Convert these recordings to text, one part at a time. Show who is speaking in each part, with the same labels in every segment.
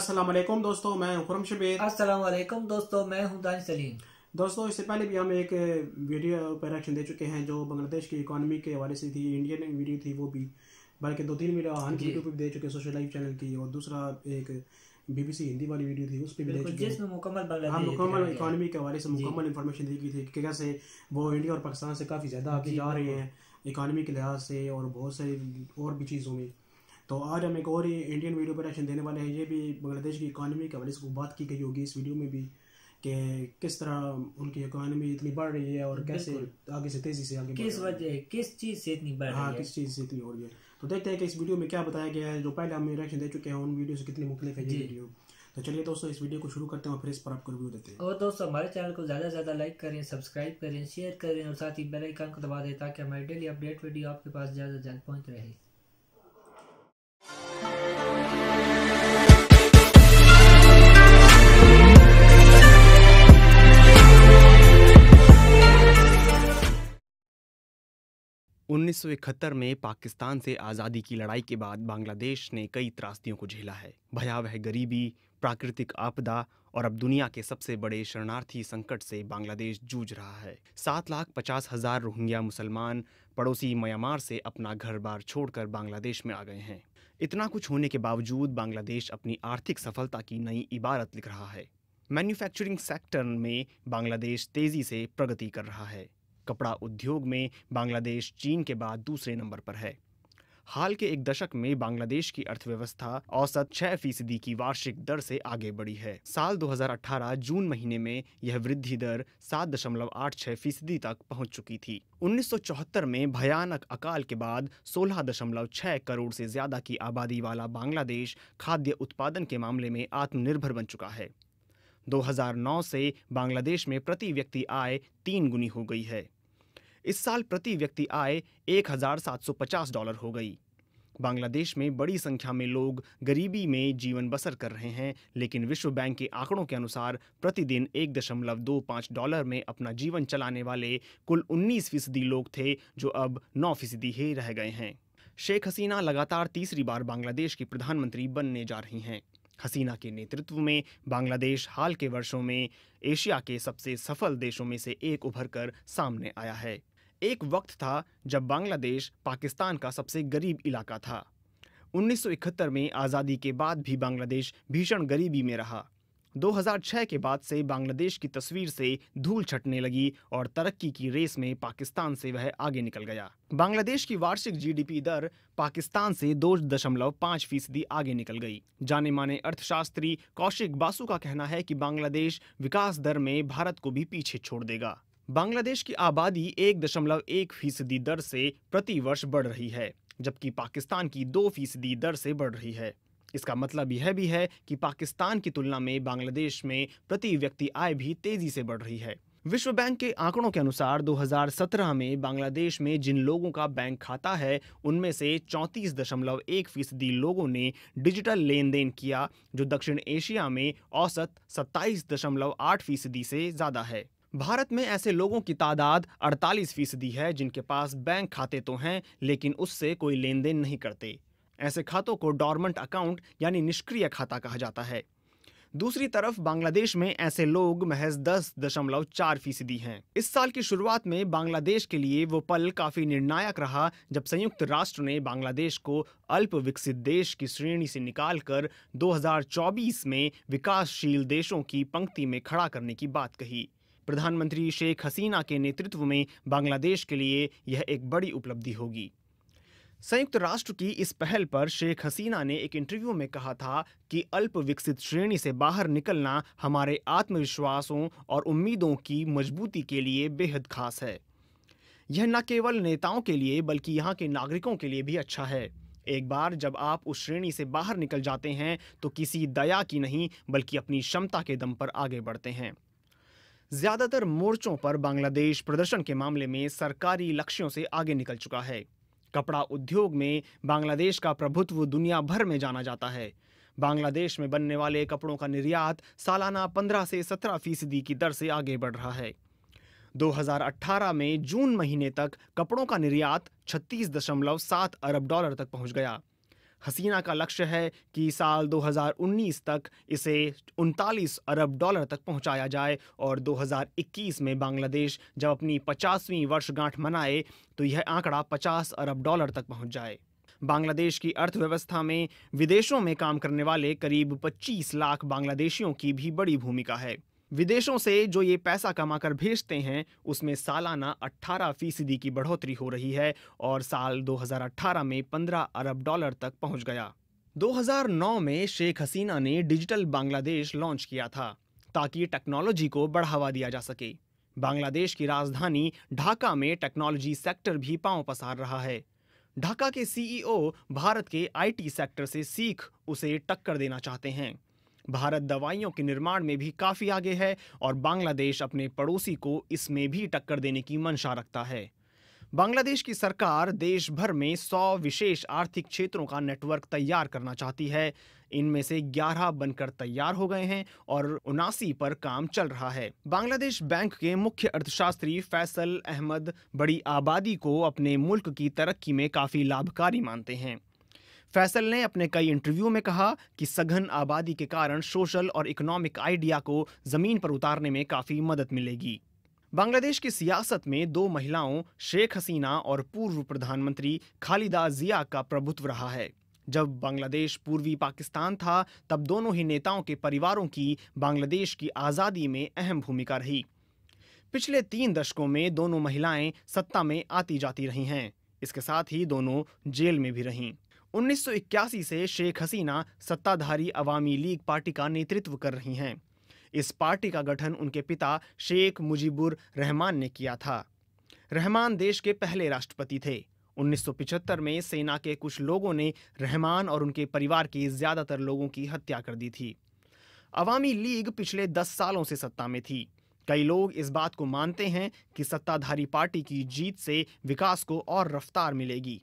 Speaker 1: अस्सलाम वालेकुम दोस्तों, मैं हूं खुरम शबीर।
Speaker 2: अस्सलाम वालेकुम दोस्तों, मैं हूं दानिश सलीम।
Speaker 1: दोस्तों, इससे पहले भी हम एक वीडियो पर रिएक्शन दे चुके हैं जो बांग्लादेश की इकॉनमी के हवाले से थी। इंडियन वीडियो थी वो भी, बल्कि 2-3 वीडियो हान की
Speaker 2: जी
Speaker 1: वीडियो पर भी दे चुके हैं, सोशल लाइफ चैनल की। और दूसरा एक बीबीसी हिंदी वाली वीडियो थी, उस पर भी दे
Speaker 2: बिल्कुल,
Speaker 1: चुके हैं।
Speaker 2: जिसमें मुकम्मल
Speaker 1: हाँ,
Speaker 2: बांग्लादेश
Speaker 1: मुकम्मल
Speaker 2: दिखाया गया है।
Speaker 1: इकॉनमी के हवाले से
Speaker 2: जी
Speaker 1: मुकम्मल इन्फॉर्मेशन दी गई थी कि कैसे वो इंडिया और पाकिस्तान से काफ़ी ज़्यादा आगे
Speaker 2: जी
Speaker 1: जा रहे
Speaker 2: बिल्कुल।
Speaker 1: हैं इकॉनमी के लिहाज से और बहुत सारी और भी चीज़ों में। तो आज हम एक और ही इंडियन वीडियो पर रिएक्शन देने वाले हैं। ये भी बांग्लादेश की इकॉनमी के हवाले से बात की गई होगी इस वीडियो में भी, कि किस तरह उनकी इकॉनमी इतनी बढ़ रही है और कैसे
Speaker 2: बिल्कुल,
Speaker 1: आगे से तेज़ी से आगे बढ़
Speaker 2: किस
Speaker 1: रही है।
Speaker 2: वजह किस चीज़ से इतनी बढ़
Speaker 1: हाँ,
Speaker 2: रही है।
Speaker 1: किस चीज़ से इतनी हो रही है। तो देखते हैं कि इस वीडियो में क्या बताया गया है। जो पहले हम रिएक्शन दे चुके हैं उन वीडियो से कितनी मुख्तलिफ है ये
Speaker 2: जी,
Speaker 1: वीडियो। तो चलिए दोस्तों, इस वीडियो को शुरू करते हैं और फिर इस पर आपको रिव्यू देते हैं।
Speaker 2: और दोस्तों हमारे चैनल को ज़्यादा से ज़्यादा लाइक करें, सब्सक्राइब करें, शेयर करें और साथ ही बेल आइकन को दबा दें ताकि हमारी डेली अपडेट वीडियो आपके पास ज़्यादा से ज़्यादा पहुँच रहे।
Speaker 3: 1971 में पाकिस्तान से आज़ादी की लड़ाई के बाद बांग्लादेश ने कई त्रासदियों को झेला है। भयावह गरीबी, प्राकृतिक आपदा और अब दुनिया के सबसे बड़े शरणार्थी संकट से बांग्लादेश जूझ रहा है। 7,50,000 रोहिंग्या मुसलमान पड़ोसी म्यांमार से अपना घर बार छोड़कर बांग्लादेश में आ गए हैं। इतना कुछ होने के बावजूद बांग्लादेश अपनी आर्थिक सफलता की नई इबारत लिख रहा है। मैन्युफैक्चरिंग सेक्टर में बांग्लादेश तेजी से प्रगति कर रहा है। कपड़ा उद्योग में बांग्लादेश चीन के बाद दूसरे नंबर पर है। हाल के एक दशक में बांग्लादेश की अर्थव्यवस्था औसत 6% की वार्षिक दर से आगे बढ़ी है। साल 2018 जून महीने में यह वृद्धि दर 7.86% तक पहुंच चुकी थी। 1974 में भयानक अकाल के बाद 16.6 करोड़ से ज्यादा की आबादी वाला बांग्लादेश खाद्य उत्पादन के मामले में आत्मनिर्भर बन चुका है। 2009 से बांग्लादेश में प्रति व्यक्ति आय 3 गुनी हो गई है। इस साल प्रति व्यक्ति आय $1,750 हो गई। बांग्लादेश में बड़ी संख्या में लोग गरीबी में जीवन बसर कर रहे हैं, लेकिन विश्व बैंक के आंकड़ों के अनुसार प्रतिदिन $1.25 में अपना जीवन चलाने वाले कुल 19% लोग थे, जो अब 9% ही रह गए हैं। शेख हसीना लगातार तीसरी बार बांग्लादेश की प्रधानमंत्री बनने जा रही हैं। हसीना के नेतृत्व में बांग्लादेश हाल के वर्षों में एशिया के सबसे सफल देशों में से एक उभर कर सामने आया है। एक वक्त था जब बांग्लादेश पाकिस्तान का सबसे गरीब इलाका था। 1971 में आज़ादी के बाद भी बांग्लादेश भीषण गरीबी में रहा। 2006 के बाद से बांग्लादेश की तस्वीर से धूल छटने लगी और तरक्की की रेस में पाकिस्तान से वह आगे निकल गया। बांग्लादेश की वार्षिक जीडीपी दर पाकिस्तान से 2.5% आगे निकल गई। जाने माने अर्थशास्त्री कौशिक बासु का कहना है कि बांग्लादेश विकास दर में भारत को भी पीछे छोड़ देगा। बांग्लादेश की आबादी 1.1% दर से प्रति वर्ष बढ़ रही है, जबकि पाकिस्तान की 2% दर से बढ़ रही है। इसका मतलब यह भी है कि पाकिस्तान की तुलना में बांग्लादेश में प्रति व्यक्ति आय भी तेजी से बढ़ रही है। विश्व बैंक के आंकड़ों के अनुसार 2017 में बांग्लादेश में जिन लोगों का बैंक खाता है, उनमें से 34.1% लोगों ने डिजिटल लेन देन किया, जो दक्षिण एशिया में औसत 27.8% से ज़्यादा है। भारत में ऐसे लोगों की तादाद 48% है, जिनके पास बैंक खाते तो हैं, लेकिन उससे कोई लेन देन नहीं करते। ऐसे खातों को डॉर्मेंट अकाउंट यानी निष्क्रिय खाता कहा जाता है। दूसरी तरफ बांग्लादेश में ऐसे लोग महज 10.4% हैं। इस साल की शुरुआत में बांग्लादेश के लिए वो पल काफी निर्णायक रहा जब संयुक्त राष्ट्र ने बांग्लादेश को अल्प विकसित देश की श्रेणी से निकालकर 2024 में विकासशील देशों की पंक्ति में खड़ा करने की बात कही। प्रधानमंत्री शेख हसीना के नेतृत्व में बांग्लादेश के लिए यह एक बड़ी उपलब्धि होगी। संयुक्त राष्ट्र की इस पहल पर शेख हसीना ने एक इंटरव्यू में कहा था कि अल्प विकसित श्रेणी से बाहर निकलना हमारे आत्मविश्वासों और उम्मीदों की मजबूती के लिए बेहद खास है। यह न केवल नेताओं के लिए बल्कि यहाँ के नागरिकों के लिए भी अच्छा है। एक बार जब आप उस श्रेणी से बाहर निकल जाते हैं तो किसी दया की नहीं बल्कि अपनी क्षमता के दम पर आगे बढ़ते हैं। ज्यादातर मोर्चों पर बांग्लादेश प्रदर्शन के मामले में सरकारी लक्ष्यों से आगे निकल चुका है। कपड़ा उद्योग में बांग्लादेश का प्रभुत्व दुनिया भर में जाना जाता है। बांग्लादेश में बनने वाले कपड़ों का निर्यात सालाना 15 से 17% की दर से आगे बढ़ रहा है। 2018 में जून महीने तक कपड़ों का निर्यात $36.7 अरब तक पहुंच गया। हसीना का लक्ष्य है कि साल 2019 तक इसे 39 अरब डॉलर तक पहुंचाया जाए और 2021 में बांग्लादेश जब अपनी 50वीं वर्षगांठ मनाए तो यह आंकड़ा 50 अरब डॉलर तक पहुंच जाए। बांग्लादेश की अर्थव्यवस्था में विदेशों में काम करने वाले करीब 25 लाख बांग्लादेशियों की भी बड़ी भूमिका है। विदेशों से जो ये पैसा कमाकर भेजते हैं उसमें सालाना 18% की बढ़ोतरी हो रही है और साल 2018 में 15 अरब डॉलर तक पहुंच गया। 2009 में शेख हसीना ने डिजिटल बांग्लादेश लॉन्च किया था ताकि टेक्नोलॉजी को बढ़ावा दिया जा सके। बांग्लादेश की राजधानी ढाका में टेक्नोलॉजी सेक्टर भी पांव पसार रहा है। ढाका के सीईओ भारत के आईटी सेक्टर से सीख उसे टक्कर देना चाहते हैं। भारत दवाइयों के निर्माण में भी काफी आगे है और बांग्लादेश अपने पड़ोसी को इसमें भी टक्कर देने की मंशा रखता है। बांग्लादेश की सरकार देश भर में 100 विशेष आर्थिक क्षेत्रों का नेटवर्क तैयार करना चाहती है। इनमें से 11 बनकर तैयार हो गए हैं और 79 पर काम चल रहा है। बांग्लादेश बैंक के मुख्य अर्थशास्त्री फैसल अहमद बड़ी आबादी को अपने मुल्क की तरक्की में काफी लाभकारी मानते हैं। फैसल ने अपने कई इंटरव्यू में कहा कि सघन आबादी के कारण सोशल और इकोनॉमिक आइडिया को जमीन पर उतारने में काफी मदद मिलेगी। बांग्लादेश की सियासत में 2 महिलाओं शेख हसीना और पूर्व प्रधानमंत्री खालिदा जिया का प्रभुत्व रहा है। जब बांग्लादेश पूर्वी पाकिस्तान था तब दोनों ही नेताओं के परिवारों की बांग्लादेश की आज़ादी में अहम भूमिका रही। पिछले 3 दशकों में दोनों महिलाएं सत्ता में आती जाती रही हैं। इसके साथ ही दोनों जेल में भी रहीं। 1981 से शेख हसीना सत्ताधारी अवामी लीग पार्टी का नेतृत्व कर रही हैं। इस पार्टी का गठन उनके पिता शेख मुजीबुर रहमान ने किया था। रहमान देश के पहले राष्ट्रपति थे। 1975 में सेना के कुछ लोगों ने रहमान और उनके परिवार के ज्यादातर लोगों की हत्या कर दी थी। अवामी लीग पिछले 10 सालों से सत्ता में थी। कई लोग इस बात को मानते हैं कि सत्ताधारी पार्टी की जीत से विकास को और रफ्तार मिलेगी।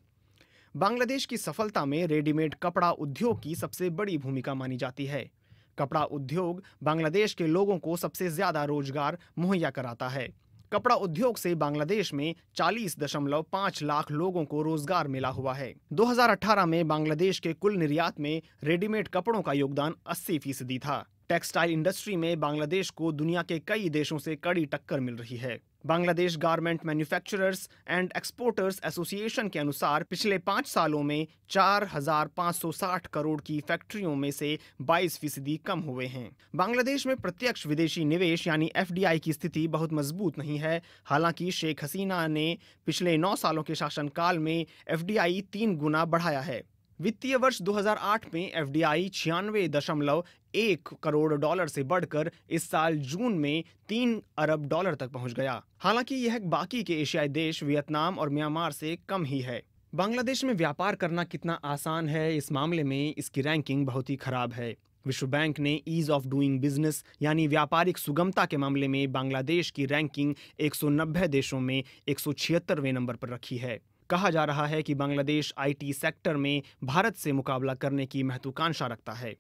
Speaker 3: बांग्लादेश की सफलता में रेडीमेड कपड़ा उद्योग की सबसे बड़ी भूमिका मानी जाती है। कपड़ा उद्योग बांग्लादेश के लोगों को सबसे ज्यादा रोजगार मुहैया कराता है। कपड़ा उद्योग से बांग्लादेश में 40.5 लाख लोगों को रोजगार मिला हुआ है। 2018 में बांग्लादेश के कुल निर्यात में रेडीमेड कपड़ों का योगदान 80% था। टेक्सटाइल इंडस्ट्री में बांग्लादेश को दुनिया के कई देशों से कड़ी टक्कर मिल रही है। Bangladesh garment manufacturers and exporters association के अनुसार पिछले 5 सालों में 4,560 करोड़ की फैक्ट्रियों में से 22% कम हुए हैं। बांग्लादेश में प्रत्यक्ष विदेशी निवेश यानी FDI की स्थिति बहुत मजबूत नहीं है। हालांकि शेख हसीना ने पिछले 9 सालों के शासनकाल में FDI 3 गुना बढ़ाया है। वित्तीय वर्ष 2008 में FDI 96.1 करोड़ डॉलर से बढ़कर इस साल जून में 3 अरब डॉलर तक पहुंच गया। हालांकि यह बाकी के एशियाई देश वियतनाम और म्यांमार से कम ही है। बांग्लादेश में व्यापार करना कितना आसान है, इस मामले में इसकी रैंकिंग बहुत ही खराब है। विश्व बैंक ने ईज ऑफ डूइंग बिजनेस यानी व्यापारिक सुगमता के मामले में बांग्लादेश की रैंकिंग 190 देशों में 176वें नंबर पर रखी है। कहा जा रहा है कि बांग्लादेश IT सेक्टर में भारत से मुकाबला करने की महत्वाकांक्षा रखता है।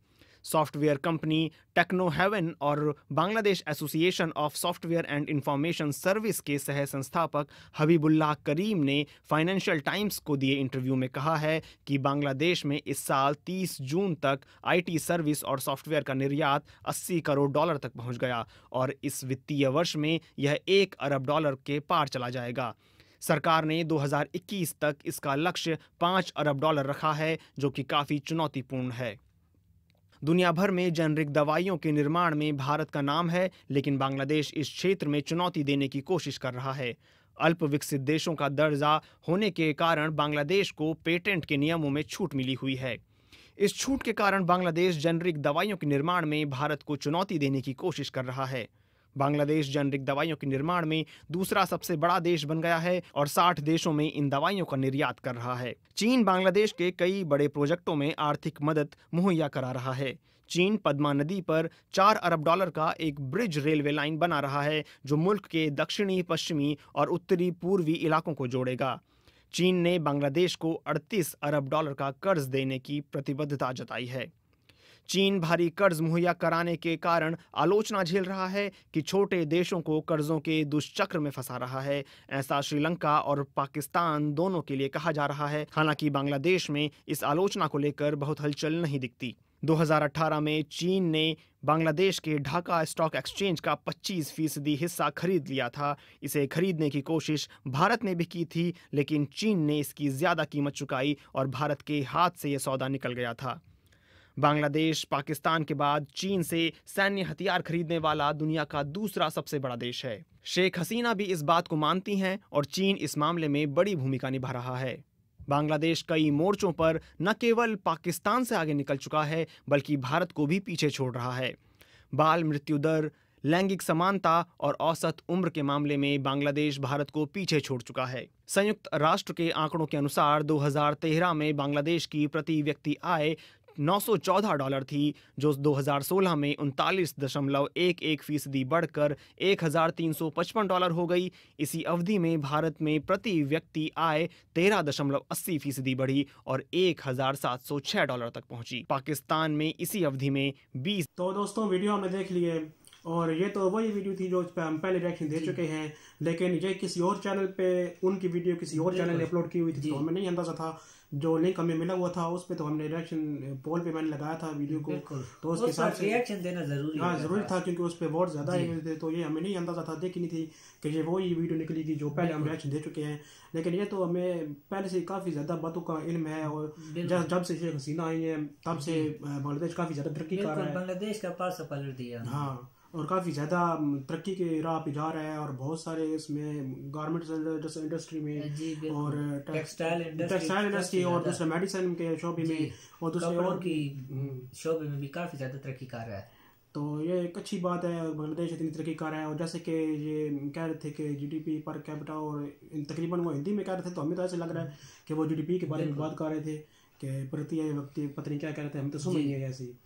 Speaker 3: सॉफ्टवेयर कंपनी टेक्नो हेवन और Bangladesh association of software and information service के सह संस्थापक हबीबुल्लाह करीम ने फाइनेंशियल टाइम्स को दिए इंटरव्यू में कहा है कि बांग्लादेश में इस साल 30 जून तक IT सर्विस और सॉफ्टवेयर का निर्यात 80 करोड़ डॉलर तक पहुंच गया और इस वित्तीय वर्ष में यह 1 अरब डॉलर के पार चला जाएगा। सरकार ने 2021 तक इसका लक्ष्य 5 अरब डॉलर रखा है, जो कि काफी चुनौतीपूर्ण है। दुनिया भर में जेनरिक दवाइयों के निर्माण में भारत का नाम है, लेकिन बांग्लादेश इस क्षेत्र में चुनौती देने की कोशिश कर रहा है। अल्प विकसित देशों का दर्जा होने के कारण बांग्लादेश को पेटेंट के नियमों में छूट मिली हुई है। इस छूट के कारण बांग्लादेश जेनरिक दवाइयों के निर्माण में भारत को चुनौती देने की कोशिश कर रहा है। बांग्लादेश जेनरिक दवाइयों के निर्माण में दूसरा सबसे बड़ा देश बन गया है और 60 देशों में इन दवाइयों का निर्यात कर रहा है। चीन बांग्लादेश के कई बड़े प्रोजेक्टों में आर्थिक मदद मुहैया करा रहा है। चीन पद्मा नदी पर 4 अरब डॉलर का एक ब्रिज रेलवे लाइन बना रहा है, जो मुल्क के दक्षिणी, पश्चिमी और उत्तरी पूर्वी इलाकों को जोड़ेगा। चीन ने बांग्लादेश को 38 अरब डॉलर का कर्ज देने की प्रतिबद्धता जताई है। चीन भारी कर्ज मुहैया कराने के कारण आलोचना झेल रहा है कि छोटे देशों को कर्जों के दुष्चक्र में फंसा रहा है। ऐसा श्रीलंका और पाकिस्तान दोनों के लिए कहा जा रहा है। हालांकि बांग्लादेश में इस आलोचना को लेकर बहुत हलचल नहीं दिखती। 2018 में चीन ने बांग्लादेश के ढाका स्टॉक एक्सचेंज का 25% हिस्सा खरीद लिया था। इसे खरीदने की कोशिश भारत ने भी की थी, लेकिन चीन ने इसकी ज्यादा कीमत चुकाई और भारत के हाथ से यह सौदा निकल गया था। बांग्लादेश पाकिस्तान के बाद चीन से सैन्य हथियार खरीदने वाला दुनिया का दूसरा सबसे बड़ा देश है। शेख हसीना भी इस बात को मानती हैं और चीन इस मामले में बड़ी भूमिका निभा रहा है। बांग्लादेश कई मोर्चों पर न केवल पाकिस्तान से आगे निकल चुका है, बल्कि भारत को भी पीछे छोड़ रहा है। बाल मृत्यु दर, लैंगिक समानता और औसत उम्र के मामले में बांग्लादेश भारत को पीछे छोड़ चुका है। संयुक्त राष्ट्र के आंकड़ों के अनुसार 2013 में बांग्लादेश की प्रति व्यक्ति आय $914 थी, जो 2016 में 39.11% बढ़कर $1,355 हो गई। इसी अवधि में भारत में प्रति व्यक्ति आय 13.80% बढ़ी और $1,706 तक पहुंची। पाकिस्तान में इसी अवधि में 20।
Speaker 1: तो दोस्तों वीडियो हमने देख लिए और ये तो वही वीडियो थी जो पे हम पहले रिएक्शन दे चुके हैं, लेकिन ये किसी और चैनल पे उनकी वीडियो किसी और चैनल ने अपलोड की हुई थी, तो हमें नहीं अंदाजा था। जो लिंक हमें मिला हुआ था उस पे तो हमने रिएक्शन पोल पे मैंने लगाया था वीडियो को, तो उसके हिसाब से
Speaker 2: रिएक्शन देना जरूरी
Speaker 1: जरूरी था क्योंकि उस पे वोट ज्यादा आए थे। तो ये हमें नहीं अंदाजा था, देखी नहीं थी कि ये वही वीडियो निकलेगी जो पहले हम रिएक्शन दे चुके हैं। लेकिन ये तो हमें पहले से काफी ज्यादा बातों का इल्म है और जब से शेख हसीना आई है तब से बांग्लादेश काफी ज्यादा तरक्की कर रहा है।
Speaker 2: बांग्लादेश का पासा पलट दिया।
Speaker 1: हाँ, और काफ़ी ज़्यादा तरक्की के राह पे जा रहा है और बहुत सारे इसमें गारमेंट्स इंडस्ट्री में और टेक्सटाइल इंडस्ट्री और दूसरे मेडिसिन के शोबे में और दूसरे और की
Speaker 2: शोबे में भी काफ़ी ज़्यादा तरक्की कर रहा है।
Speaker 1: तो ये एक अच्छी बात है, बांग्लादेश इतनी तरक्की कर रहा है। और जैसे कि ये कह रहे थे कि जीडीपी पर कैपिटा और तकरीबन वो हिंदी में कह रहे थे, तो हमें तो ऐसे लग रहा है कि वो जीडीपी के बारे में बात कर रहे थे कि प्रति व्यक्ति पता नहीं क्या कह रहे थे, हम तो समझ नहीं है ऐसी।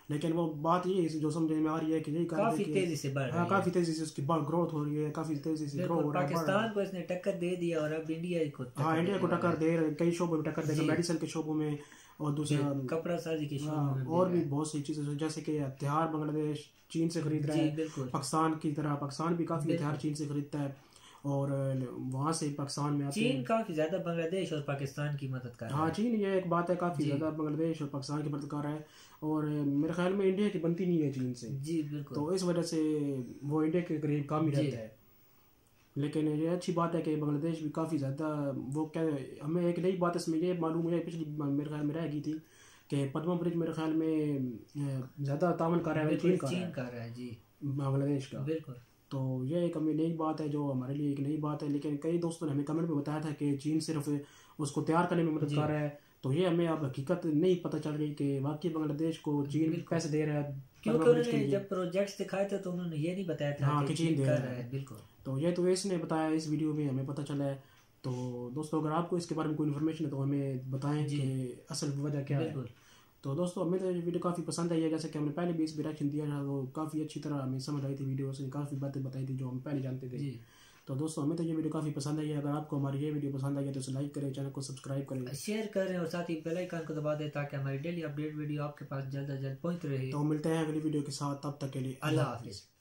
Speaker 1: लेकिन वो बात ये जो समझ में आ रही है कि यही
Speaker 2: काफी तेजी से बढ़ रहा है,
Speaker 1: काफी तेजी से उसकी ग्रोथ हो रही है, काफी तेजी से ग्रो हो रहा है।
Speaker 2: पाकिस्तान को इसने टक्कर दे दिया और अब इंडिया को
Speaker 1: इंडिया को टक्कर दे रहे, कई शोबों में टक्कर देगा, मेडिसिन के शोबों में और दूसरा
Speaker 2: कपड़ा साजी के शोबों में
Speaker 1: और भी बहुत सी चीजें, जैसे कि हथियार बांग्लादेश चीन से खरीद रहा है, पाकिस्तान की तरह पाकिस्तान भी काफी हथियार चीन से खरीदता है और वहाँ से पाकिस्तान में आते हैं।
Speaker 2: चीन काफी ज्यादा बांग्लादेश और पाकिस्तान की मदद कर रहा है।
Speaker 1: हाँ, चीन ये एक बात है, काफी ज्यादा बांग्लादेश और पाकिस्तान की मदद कर रहा है और मेरे ख्याल में इंडिया की बनती नहीं है चीन से।
Speaker 2: जी बिल्कुल।
Speaker 1: तो इस वजह से वो इंडिया के करीब काम ही रहता है। लेकिन ये अच्छी बात है कि बांग्लादेश भी काफ़ी ज़्यादा वो क्या, हमें एक नई बात इसमें ये मालूम है, पिछली मेरे ख्याल में रह गई थी कि पद्मा ब्रिज मेरे ख्याल में ज़्यादा तावन कर रहा है चीन
Speaker 2: कर रहा है जी
Speaker 1: बांग्लादेश का।
Speaker 2: बिल्कुल।
Speaker 1: तो ये एक हमें नई बात है जो हमारे लिए एक नई बात है। लेकिन कई दोस्तों ने हमें कमेंट में बताया था कि चीन सिर्फ उसको तैयार करने में मदद कर रहा है, तो ये हमें अब हकीकत नहीं पता चल रही कि वाकई बांग्लादेश को चीन पैसे दे रहा है।
Speaker 2: क्योंकि उन्होंने जब प्रोजेक्ट्स दिखाए थे तो उन्होंने ये नहीं बताया था कि चीन दे रहा है। बिल्कुल। तो
Speaker 1: ये तो इसने बताया, इस वीडियो में हमें पता चला है। तो दोस्तों अगर आपको इसके बारे में कोई इन्फॉर्मेशन है तो हमें बताएं कि असल वजह क्या है। तो दोस्तों हमें तो ये वीडियो काफ़ी पसंद आई है, जैसे कि हमने पहले भी इस पर रिएक्शन दिया था, वो काफ़ी अच्छी तरह हमें समझ आई थी, वीडियो से काफ़ी बातें बताई थी जो हम पहले जानते थे। तो दोस्तों हमें तो ये वीडियो काफ़ी पसंद आई है। अगर आपको हमारी ये वीडियो पसंद आई है तो उसे लाइक करें, चैनल को सब्सक्राइब करें,
Speaker 2: शेयर करें और साथ ही बेल आइकन को दबा दें ताकि हमारी डेली अपडेट वीडियो आपके पास जल्द से जल्द पहुंच रहे।
Speaker 1: तो मिलते हैं अगली वीडियो के साथ, तब तक के लिए
Speaker 2: अल्लाह हाफिज़।